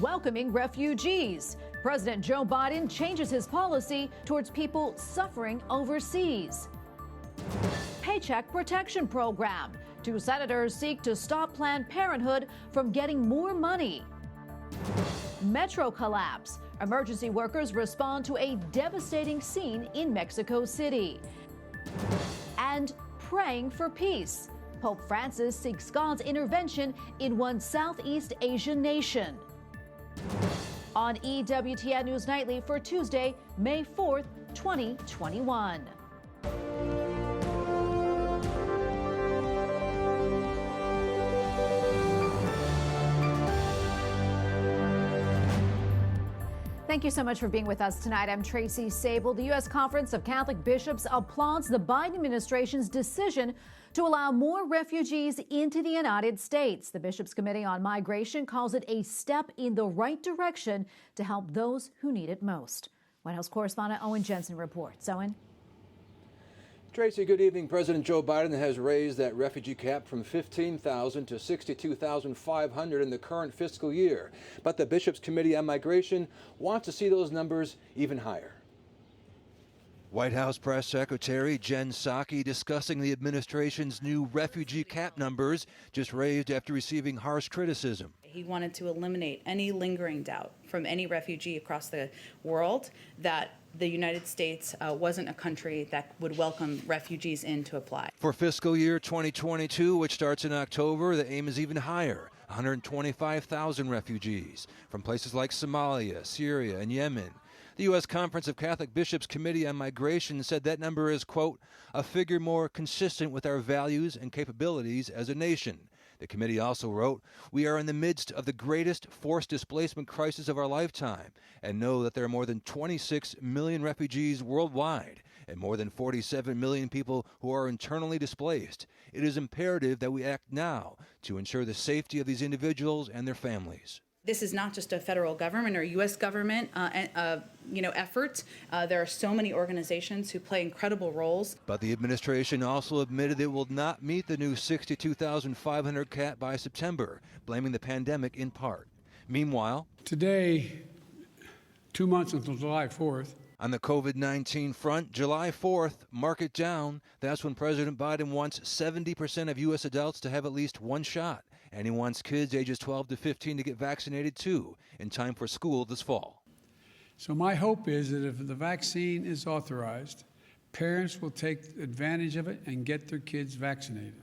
welcoming refugees. President Joe Biden changes his policy towards people suffering overseas. Paycheck Protection Program. 2 senators seek to stop Planned Parenthood from getting more money. Metro collapse. Emergency workers respond to a devastating scene in Mexico City. And praying for peace. Pope Francis seeks God's intervention in one Southeast Asian nation. On EWTN News Nightly for Tuesday, May 4th, 2021. Thank you so much for being with us tonight. I'm Tracy Sable. The U.S. Conference of Catholic Bishops applauds the Biden administration's decision to allow more refugees into the United States. The Bishops' Committee on Migration calls it a step in the right direction to help those who need it most. White House correspondent Owen Jensen reports. Owen? Tracy, good evening. President Joe Biden has raised that refugee cap from 15,000 to 62,500 in the current fiscal year. But the Bishops' Committee on Migration wants to see those numbers even higher. White House Press Secretary Jen Psaki discussing the administration's new refugee cap numbers, just raised after receiving harsh criticism. He wanted to eliminate any lingering doubt from any refugee across the world that the United States wasn't a country that would welcome refugees in to apply. For fiscal year 2022, which starts in October, the aim is even higher, 125,000 refugees from places like Somalia, Syria, and Yemen. The U.S. Conference of Catholic Bishops Committee on Migration said that number is, quote, a figure more consistent with our values and capabilities as a nation. The committee also wrote, we are in the midst of the greatest forced displacement crisis of our lifetime and know that there are more than 26 million refugees worldwide and more than 47 million people who are internally displaced. It is imperative that we act now to ensure the safety of these individuals and their families. This is not just a federal government or U.S. government effort. There are so many organizations who play incredible roles. But the administration also admitted it will not meet the new 62,500 cap by September, blaming the pandemic in part. Meanwhile, today, 2 months until July 4th, on the COVID-19 front, July 4th, mark it down. That's when President Biden wants 70% of U.S. adults to have at least one shot. And he wants kids ages 12 to 15 to get vaccinated, too, in time for school this fall. So my hope is that if the vaccine is authorized, parents will take advantage of it and get their kids vaccinated.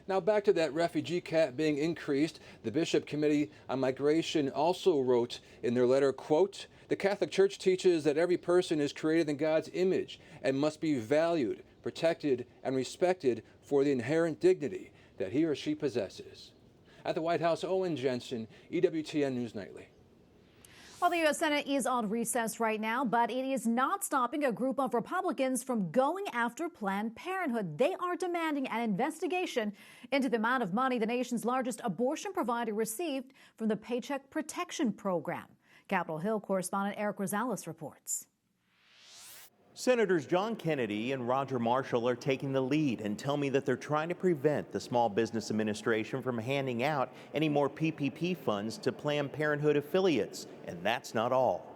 Now back to that refugee cap being increased. The Bishop Committee on Migration also wrote in their letter, quote, the Catholic Church teaches that every person is created in God's image and must be valued, protected, and respected for the inherent dignity that he or she possesses. At the White House, Owen Jensen, EWTN News Nightly. Well, the U.S. Senate is on recess right now, but it is not stopping a group of Republicans from going after Planned Parenthood. They are demanding an investigation into the amount of money the nation's largest abortion provider received from the Paycheck Protection Program. Capitol Hill correspondent Eric Rosales reports. Senators John Kennedy and Roger Marshall are taking the lead and tell me that they're trying to prevent the Small Business Administration from handing out any more PPP funds to Planned Parenthood affiliates. And that's not all.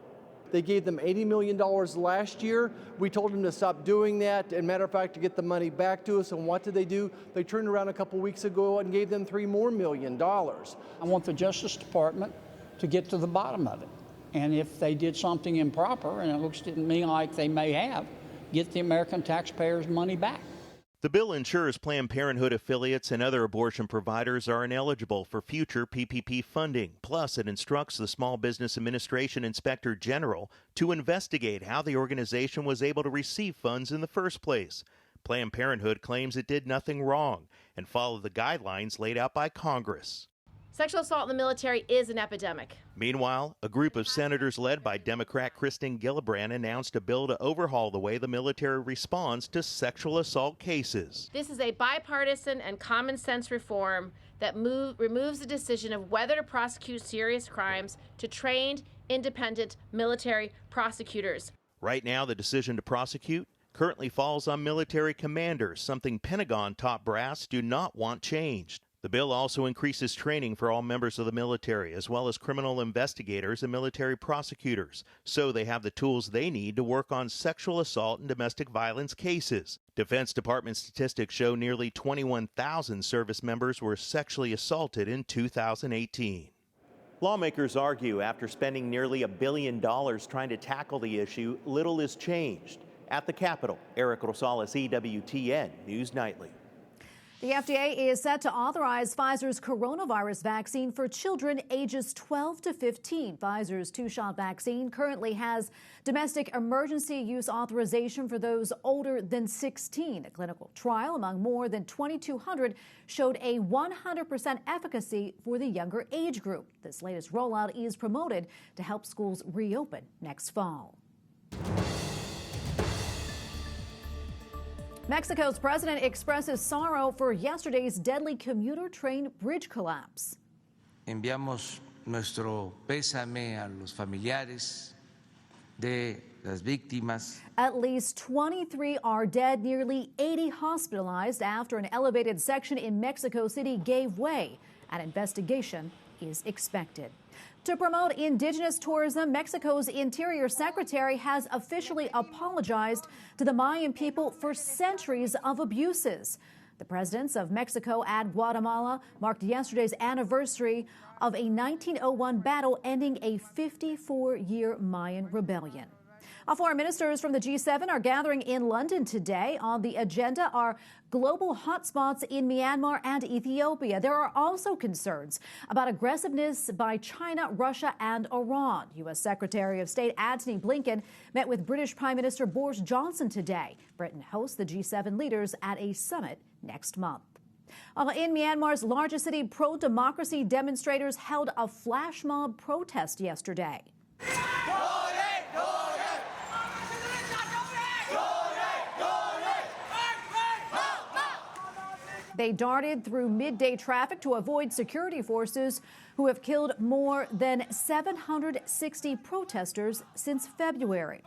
They gave them $80 million last year. We told them to stop doing that, and matter of fact, to get the money back to us. And what did they do? They turned around a couple weeks ago and gave them $3 more million. I want the Justice Department to get to the bottom of it. And if they did something improper, and it looks to me like they may have, get the American taxpayers' money back. The bill ensures Planned Parenthood affiliates and other abortion providers are ineligible for future PPP funding. Plus, it instructs the Small Business Administration Inspector General to investigate how the organization was able to receive funds in the first place. Planned Parenthood claims it did nothing wrong and followed the guidelines laid out by Congress. Sexual assault in the military is an epidemic. Meanwhile, a group of senators led by Democrat Kristen Gillibrand announced a bill to overhaul the way the military responds to sexual assault cases. This is a bipartisan and common sense reform that removes the decision of whether to prosecute serious crimes to trained, independent military prosecutors. Right now, the decision to prosecute currently falls on military commanders, something Pentagon top brass do not want changed. The bill also increases training for all members of the military, as well as criminal investigators and military prosecutors, so they have the tools they need to work on sexual assault and domestic violence cases. Defense Department statistics show nearly 21,000 service members were sexually assaulted in 2018. Lawmakers argue after spending nearly $1 billion trying to tackle the issue, little is changed. At the Capitol, Eric Rosales, EWTN News Nightly. The FDA is set to authorize Pfizer's coronavirus vaccine for children ages 12 to 15. Pfizer's two-shot vaccine currently has domestic emergency use authorization for those older than 16. A clinical trial among more than 2,200 showed a 100% efficacy for the younger age group. This latest rollout is promoted to help schools reopen next fall. Mexico's president expresses sorrow for yesterday's deadly commuter train bridge collapse. Enviamos nuestro pésame a los familiares de las víctimas. At least 23 are dead, nearly 80 hospitalized after an elevated section in Mexico City gave way. An investigation is expected. To promote indigenous tourism, Mexico's Interior Secretary has officially apologized to the Mayan people for centuries of abuses. The presidents of Mexico and Guatemala marked yesterday's anniversary of a 1901 battle ending a 54-year Mayan rebellion. Foreign ministers from the G7 are gathering in London today. On the agenda are global hotspots in Myanmar and Ethiopia. There are also concerns about aggressiveness by China, Russia, and Iran. U.S. Secretary of State Antony Blinken met with British Prime Minister Boris Johnson today. Britain hosts the G7 leaders at a summit next month. In Myanmar's largest city, pro-democracy demonstrators held a flash mob protest yesterday. They darted through midday traffic to avoid security forces who have killed more than 760 protesters since February.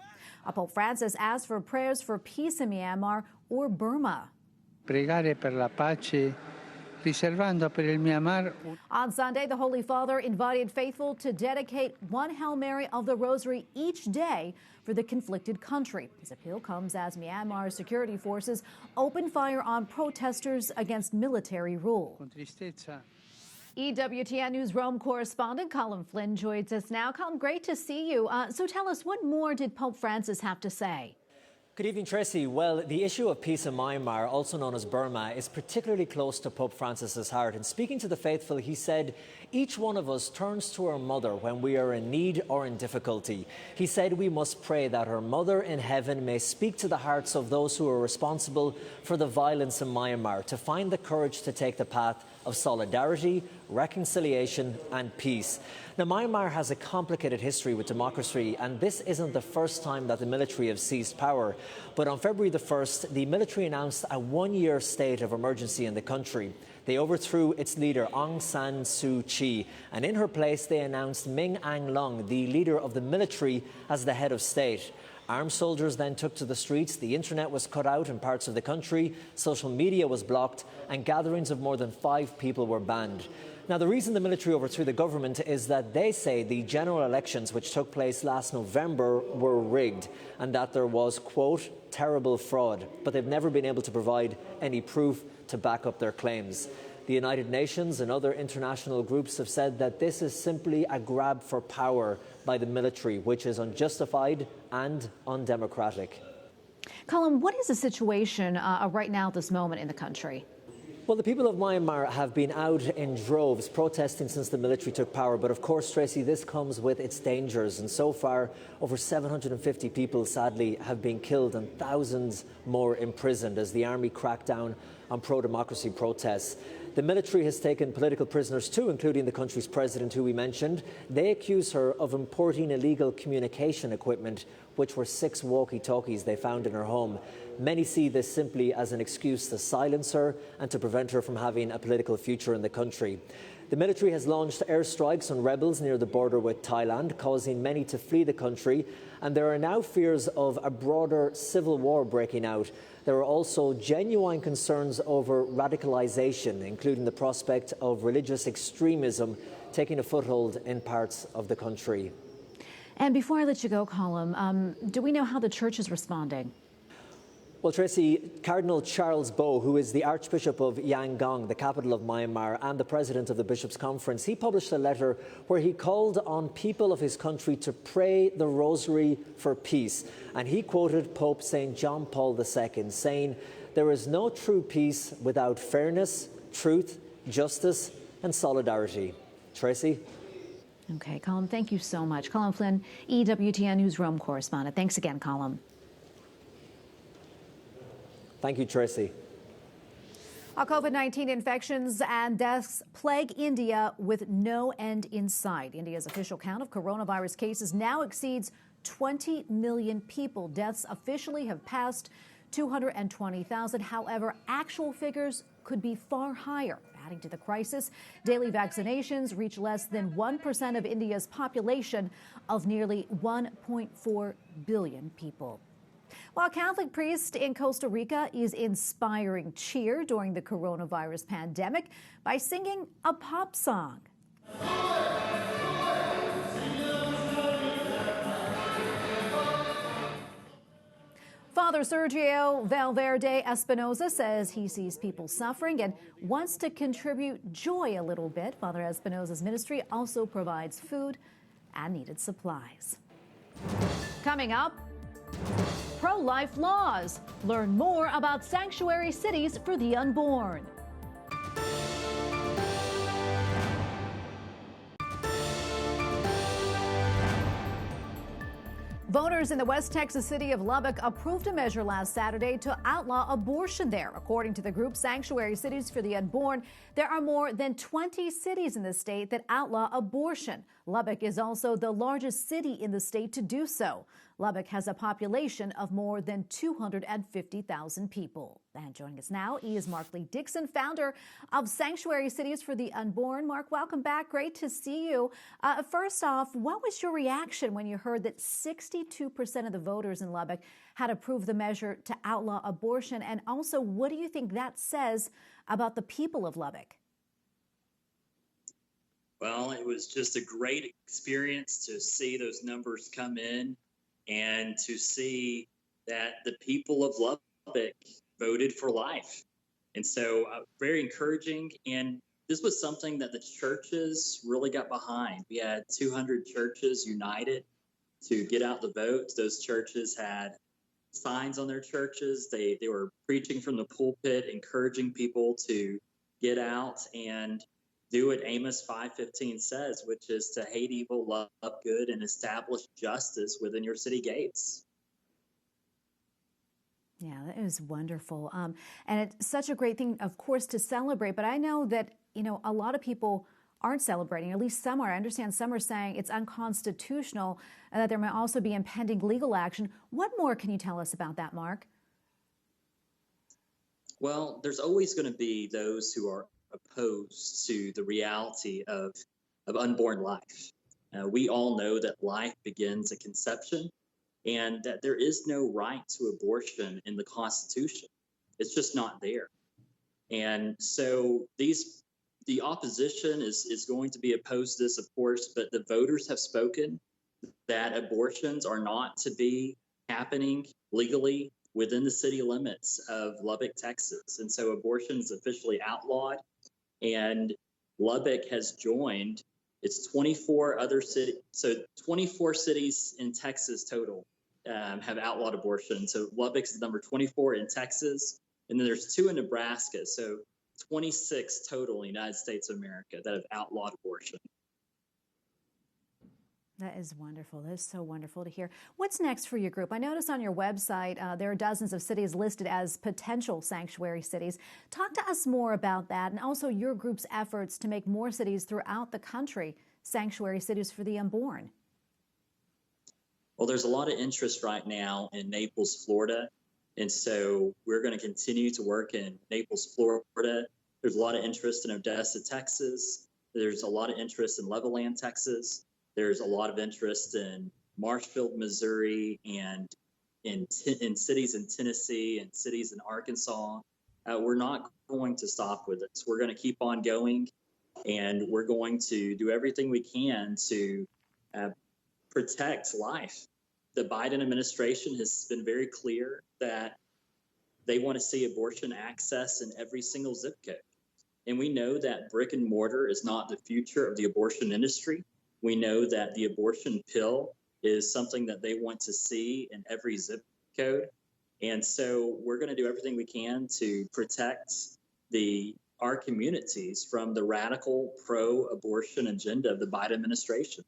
Pope Francis asked for prayers for peace in Myanmar or Burma. Pregare per la pace, riservando per il Myanmar. On Sunday, the Holy Father invited faithful to dedicate one Hail Mary of the Rosary each day for the conflicted country. His appeal comes as Myanmar's security forces open fire on protesters against military rule. EWTN Newsroom correspondent Colm Flynn joins us now. Colm, great to see you. So tell us, what more did Pope Francis have to say? Good evening, Tracy. Well, the issue of peace in Myanmar, also known as Burma, is particularly close to Pope Francis's heart. And speaking to the faithful, he said, each one of us turns to our mother when we are in need or in difficulty. He said we must pray that our mother in heaven may speak to the hearts of those who are responsible for the violence in Myanmar, to find the courage to take the path of solidarity, reconciliation and peace. Now, Myanmar has a complicated history with democracy, and this isn't the first time that the military have seized power. But on February the 1st, the military announced a one-year state of emergency in the country. They overthrew its leader, Aung San Suu Kyi, and in her place they announced Min Aung Hlaing, the leader of the military, as the head of state. Armed soldiers then took to the streets, the internet was cut out in parts of the country, social media was blocked, and gatherings of more than 5 people were banned. Now, the reason the military overthrew the government is that they say the general elections which took place last November were rigged and that there was, quote, terrible fraud, but they've never been able to provide any proof to back up their claims. The United Nations and other international groups have said that this is simply a grab for power by the military, which is unjustified and undemocratic. Colm, what is the situation right now at this moment in the country? Well, the people of Myanmar have been out in droves protesting since the military took power. But of course, Tracy, this comes with its dangers. And so far, over 750 people, sadly, have been killed and thousands more imprisoned as the army cracked down on pro-democracy protests. The military has taken political prisoners too, including the country's president, who we mentioned. They accuse her of importing illegal communication equipment, which were 6 walkie-talkies they found in her home. Many see this simply as an excuse to silence her and to prevent her from having a political future in the country. The military has launched airstrikes on rebels near the border with Thailand, causing many to flee the country, and there are now fears of a broader civil war breaking out. There are also genuine concerns over radicalization, including the prospect of religious extremism taking a foothold in parts of the country. And before I let you go, Colm, do we know how the church is responding? Well, Tracy, Cardinal Charles Bo, who is the Archbishop of Yangon, the capital of Myanmar, and the president of the Bishops' Conference, he published a letter where he called on people of his country to pray the rosary for peace. And he quoted Pope St. John Paul II, saying, "There is no true peace without fairness, truth, justice, and solidarity." Tracy? Okay, Colm, thank you so much. Colm Flynn, EWTN Newsroom correspondent. Thanks again, Colm. Thank you, Tracy. COVID-19 infections and deaths plague India with no end in sight. India's official count of coronavirus cases now exceeds 20 million people. Deaths officially have passed 220,000. However, actual figures could be far higher. Adding to the crisis, daily vaccinations reach less than 1% of India's population of nearly 1.4 billion people. While a Catholic priest in Costa Rica is inspiring cheer during the coronavirus pandemic by singing a pop song. Father Sergio Valverde Espinosa says he sees people suffering and wants to contribute joy a little bit. Father Espinosa's ministry also provides food and needed supplies. Coming up, pro-life laws. Learn more about sanctuary cities for the unborn. Voters in the West Texas city of Lubbock approved a measure last Saturday to outlaw abortion there. According to the group Sanctuary Cities for the Unborn, there are more than 20 cities in the state that outlaw abortion. Lubbock is also the largest city in the state to do so. Lubbock has a population of more than 250,000 people. And joining us now is Lee Dickson, founder of Sanctuary Cities for the Unborn. Mark, welcome back. Great to see you. First off, what was your reaction when you heard that 62% of the voters in Lubbock had approved the measure to outlaw abortion? And also, what do you think that says about the people of Lubbock? Well, it was just a great experience to see those numbers come in and to see that the people of Lubbock voted for life. And so very encouraging. And this was something that the churches really got behind. We had 200 churches united to get out the vote. Those churches had signs on their churches. They were preaching from the pulpit, encouraging people to get out and do what Amos 5:15 says, which is to hate evil, love good, and establish justice within your city gates. Yeah, that is wonderful. And it's such a great thing, of course, to celebrate. But I know that, a lot of people aren't celebrating, or at least some are. I understand some are saying it's unconstitutional and that there may also be impending legal action. What more can you tell us about that, Mark? Well, there's always going to be those who are opposed to the reality of unborn life. We all know that life begins at conception and that there is no right to abortion in the Constitution. It's just not there. And so the opposition is going to be opposed to this, of course, but the voters have spoken that abortions are not to be happening legally within the city limits of Lubbock, Texas. And so abortion is officially outlawed. And Lubbock has joined, it's 24 other cities, so 24 cities in Texas total have outlawed abortion. So Lubbock's number 24 in Texas, and then there's 2 in Nebraska. So 26 total in the United States of America that have outlawed abortion. That is wonderful. That is so wonderful to hear. What's next for your group? I noticed on your website there are dozens of cities listed as potential sanctuary cities. Talk to us more about that and also your group's efforts to make more cities throughout the country sanctuary cities for the unborn. Well, there's a lot of interest right now in Naples, Florida. And so we're going to continue to work in Naples, Florida. There's a lot of interest in Odessa, Texas. There's a lot of interest in Levelland, Texas. There's a lot of interest in Marshfield, Missouri, and in cities in Tennessee and cities in Arkansas. We're not going to stop with this. We're going to keep on going, and we're going to do everything we can to protect life. The Biden administration has been very clear that they want to see abortion access in every single zip code. And we know that brick and mortar is not the future of the abortion industry. We know that the abortion pill is something that they want to see in every zip code. And so we're going to do everything we can to protect our communities from the radical pro-abortion agenda of the Biden administration.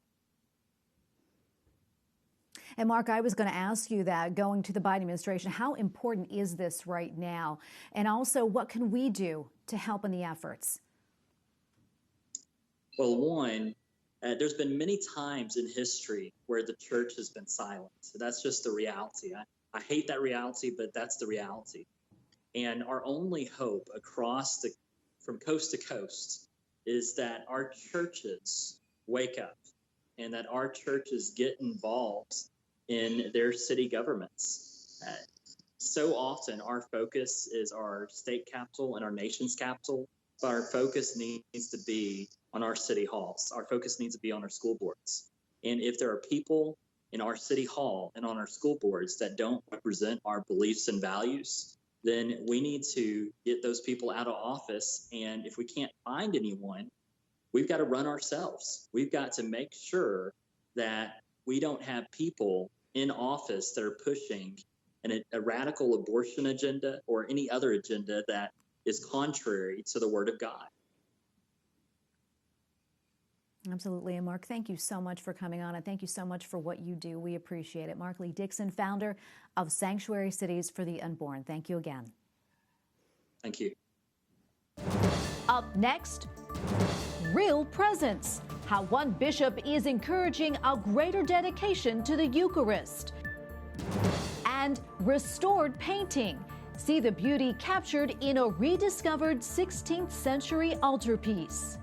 And Mark, I was going to ask you that, going to the Biden administration, how important is this right now? And also, what can we do to help in the efforts? Well, one, there's been many times in history where the church has been silent. So that's just the reality. I hate that reality, but that's the reality. And our only hope from coast to coast is that our churches wake up and that our churches get involved in their city governments. So often our focus is our state capital and our nation's capital, but our focus needs to be on our city halls. Our focus needs to be on our school boards. And if there are people in our city hall and on our school boards that don't represent our beliefs and values, then we need to get those people out of office. And if we can't find anyone, we've got to run ourselves. We've got to make sure that we don't have people in office that are pushing a radical abortion agenda or any other agenda that is contrary to the Word of God. Absolutely. And Mark, thank you so much for coming on, and thank you so much for what you do. We appreciate it. Mark Lee Dickson, founder of Sanctuary Cities for the Unborn. Thank you again. Thank you. Up next, real presence. How one bishop is encouraging a greater dedication to the Eucharist. And restored painting. See the beauty captured in a rediscovered 16th century altarpiece.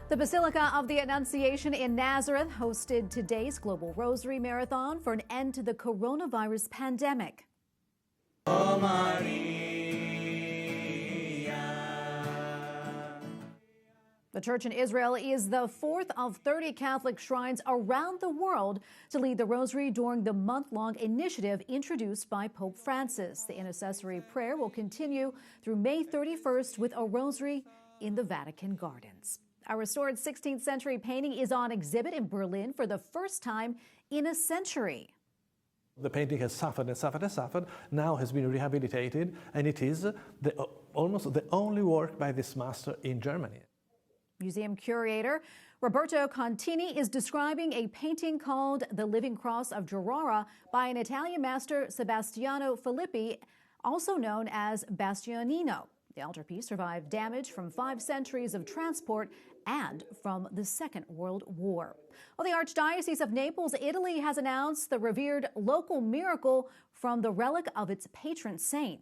The Basilica of the Annunciation in Nazareth hosted today's Global Rosary Marathon for an end to the coronavirus pandemic. Oh, Maria. The church in Israel is the fourth of 30 Catholic shrines around the world to lead the Rosary during the month-long initiative introduced by Pope Francis. The intercessory prayer will continue through May 31st with a Rosary in the Vatican Gardens. A restored 16th century painting is on exhibit in Berlin for the first time in a century. The painting has suffered and suffered and suffered, now has been rehabilitated, and it is almost the only work by this master in Germany. Museum curator Roberto Contini is describing a painting called The Living Cross of Gerara by an Italian master, Sebastiano Filippi, also known as Bastianino. The altarpiece survived damage from 5 centuries of transport and from the Second World War. Well, the Archdiocese of Naples, Italy, has announced the revered local miracle from the relic of its patron saint.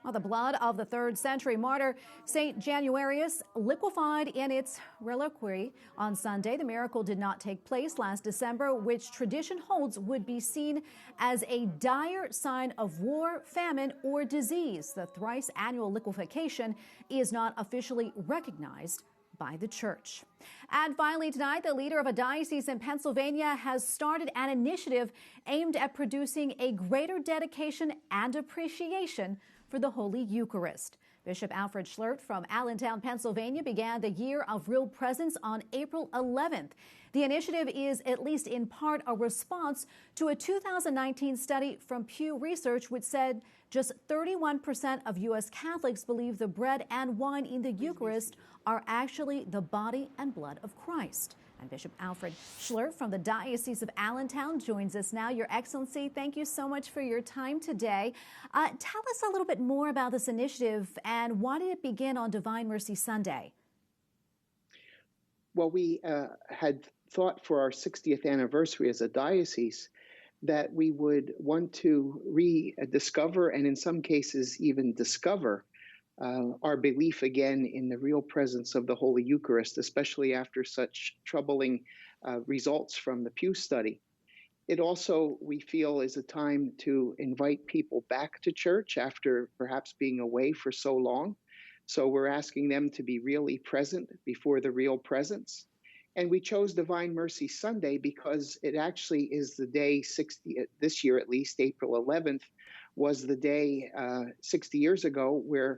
Well, the blood of the 3rd century martyr, St. Januarius, liquefied in its reliquary on Sunday. The miracle did not take place last December, which tradition holds would be seen as a dire sign of war, famine, or disease. The thrice annual liquefaction is not officially recognized by the church. And finally tonight, the leader of a diocese in Pennsylvania has started an initiative aimed at producing a greater dedication and appreciation for the Holy Eucharist. Bishop Alfred Schlert from Allentown, Pennsylvania, began the Year of Real Presence on April 11th. The initiative is, at least in part, a response to a 2019 study from Pew Research, which said just 31% of U.S. Catholics believe the bread and wine in the Eucharist are actually the body and blood of Christ. And Bishop Alfred Schlert from the Diocese of Allentown joins us now. Your Excellency, thank you so much for your time today. Tell us a little bit more about this initiative and why did it begin on Divine Mercy Sunday? Well, we had thought for our 60th anniversary as a diocese that we would want to rediscover and in some cases even discover our belief again in the real presence of the Holy Eucharist, especially after such troubling results from the Pew study. It also, we feel, is a time to invite people back to church after perhaps being away for so long. So we're asking them to be really present before the real presence. And we chose Divine Mercy Sunday because it actually is the day, this year at least, April 11th, was the day 60 years ago where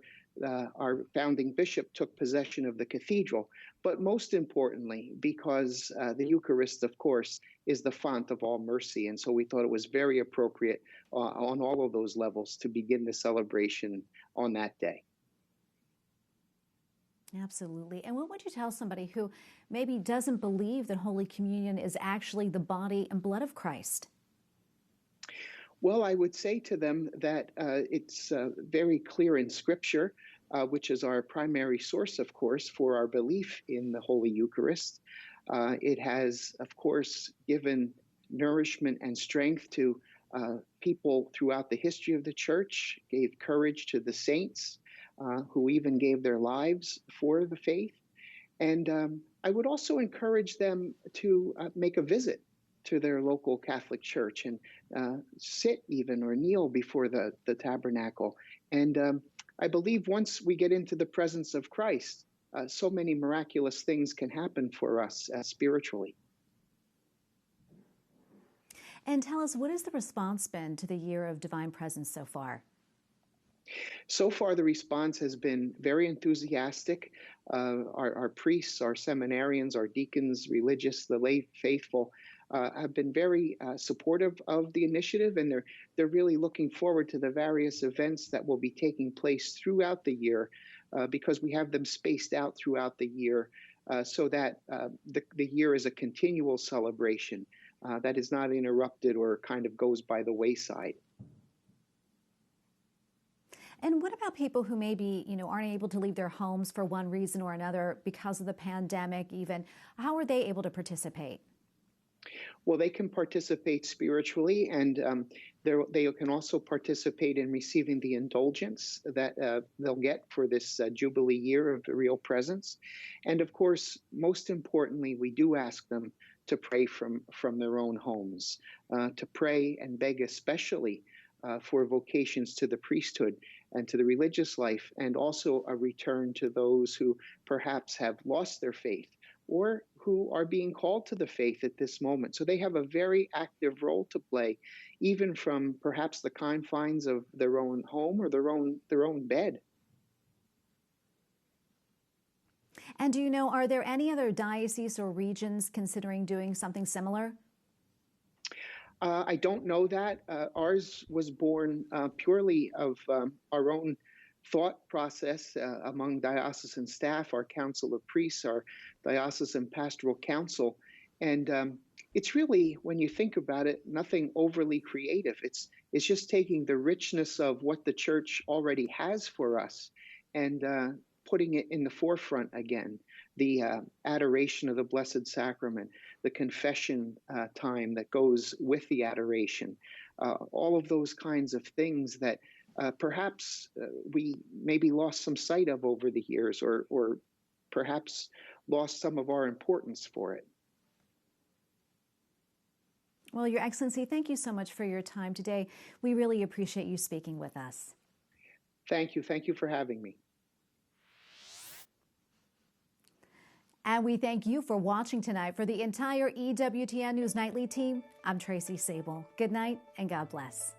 our founding bishop took possession of the cathedral. But most importantly, because the Eucharist, of course, is the font of all mercy. And so we thought it was very appropriate on all of those levels to begin the celebration on that day. Absolutely. And what would you tell somebody who maybe doesn't believe that Holy Communion is actually the body and blood of Christ? Well, I would say to them that it's very clear in Scripture, which is our primary source, of course, for our belief in the Holy Eucharist. It has, of course, given nourishment and strength to people throughout the history of the Church, gave courage to the saints, who even gave their lives for the faith. And I would also encourage them to make a visit to their local Catholic church and sit even or kneel before the tabernacle. And I believe once we get into the presence of Christ, so many miraculous things can happen for us spiritually. And tell us, what has the response been to the Year of Divine Presence so far? So far, the response has been very enthusiastic. Our priests, our seminarians, our deacons, religious, the lay faithful have been very supportive of the initiative, and they're really looking forward to the various events that will be taking place throughout the year, because we have them spaced out throughout the year, so that the year is a continual celebration that is not interrupted or kind of goes by the wayside. And what about people who maybe, aren't able to leave their homes for one reason or another because of the pandemic even? How are they able to participate? Well, they can participate spiritually, and they can also participate in receiving the indulgence that they'll get for this Jubilee year of the Real Presence. And of course, most importantly, we do ask them to pray from their own homes, to pray and beg especially for vocations to the priesthood and to the religious life, and also a return to those who perhaps have lost their faith or who are being called to the faith at this moment. So they have a very active role to play, even from perhaps the confines of their own home or their own bed. And are there any other dioceses or regions considering doing something similar? I don't know that. Ours was born purely of our own thought process among diocesan staff, our council of priests, our diocesan pastoral council. And it's really, when you think about it, nothing overly creative. It's just taking the richness of what the church already has for us and putting it in the forefront again. The adoration of the Blessed Sacrament, the confession time that goes with the adoration, all of those kinds of things that perhaps we maybe lost some sight of over the years, or perhaps lost some of our importance for it. Well, Your Excellency, thank you so much for your time today. We really appreciate you speaking with us. Thank you. Thank you for having me. And we thank you for watching tonight. For the entire EWTN News Nightly team, I'm Tracy Sable. Good night and God bless.